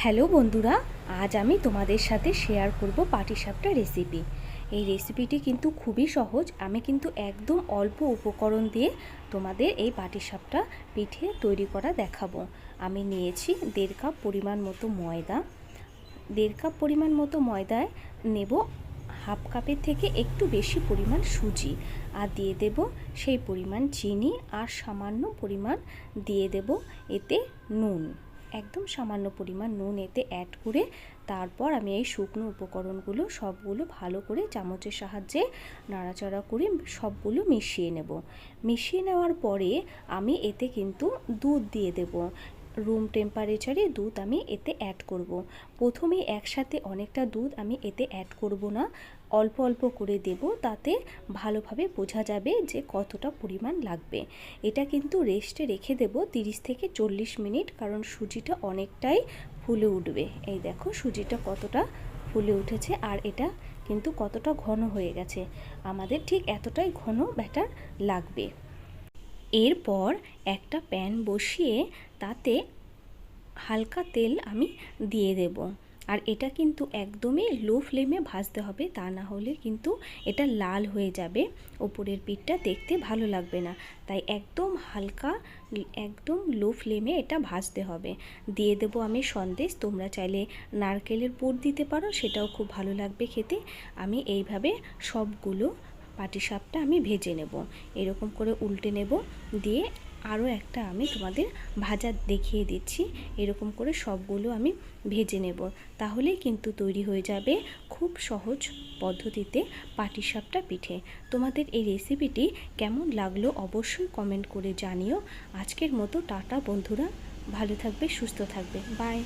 Hello বন্ধুরা, আজ আমি তোমাদের সাথে শেয়ার করব পাটিসাপটা রেসিপি। এই রেসিপিটি কিন্তু খুবই সহজ। আমি কিন্তু একদম অল্প উপকরণ দিয়ে তোমাদের এই পাটিসাপটা পিঠে তৈরি করা দেখাবো। আমি নিয়েছি 1.5 কাপ পরিমাণ মতো ময়দা। 1.5 কাপ পরিমাণ মতো ময়দায় নেব হাফ কাপের থেকে একটু বেশি পরিমাণ সুজি, আর দিয়ে দেব সেই পরিমাণ চিনি, আর সামান্য পরিমাণ দিয়ে দেব এতে নুন। একদম সামান্য পরিমাণ নুন এতে অ্যাড করে তারপর আমি এই শুকনো উপকরণগুলো সবগুলো ভালো করে চামচের সাহায্যে নাড়াচাড়া করে সবগুলো মিশিয়ে নেব। মিশিয়ে নেওয়ার পরে আমি এতে কিন্তু দুধ দিয়ে দেব। রুম টেম্পারেচারে দুধ আমি এতে অ্যাড করব। প্রথমে একসাথে অনেকটা দুধ আমি এতে অ্যাড করব না, অল্প অল্প করে দেব, তাতে ভালোভাবে বোঝা যাবে যে কতটা পরিমাণ লাগবে। এটা কিন্তু রেস্টে রেখে দেব 30 থেকে 40 মিনিট, কারণ সুজিটা অনেকটাই ফুলে উঠবে। এই দেখো সুজিটা কতটা ফুলে উঠেছে, আর এটা কিন্তু কতটা ঘন হয়ে গেছে। আমাদের ঠিক এতটাই ঘন ব্যাটার লাগবে। এরপর একটা প্যান বসিয়ে তাতে হালকা তেল আমি দিয়ে দেব। আর এটা কিন্তু একদমই লো ফ্লেমে ভাজতে হবে, তা না হলে কিন্তু এটা লাল হয়ে যাবে, ওপরের পিঠটা দেখতে ভালো লাগবে না। তাই একদম হালকা, একদম লো ফ্লেমে এটা ভাজতে হবে। দিয়ে দেব আমি সন্দেশ। তোমরা চাইলে নারকেলের পুর দিতে পারো, সেটাও খুব ভালো লাগবে খেতে। আমি এইভাবে সবগুলো পাটিসাপটা আমি ভেজে নেব। এরকম করে উল্টে নেব, দিয়ে আরও একটা আমি তোমাদের ভাজা দেখিয়ে দিচ্ছি। এরকম করে সবগুলো আমি ভেজে নেব, তাহলেই কিন্তু তৈরি হয়ে যাবে খুব সহজ পদ্ধতিতে পাটিসাপটা পিঠে। তোমাদের এই রেসিপিটি কেমন লাগলো অবশ্যই কমেন্ট করে জানিও। আজকের মতো টাটা বন্ধুরা, ভালো থাকবে, সুস্থ থাকবে, বাই।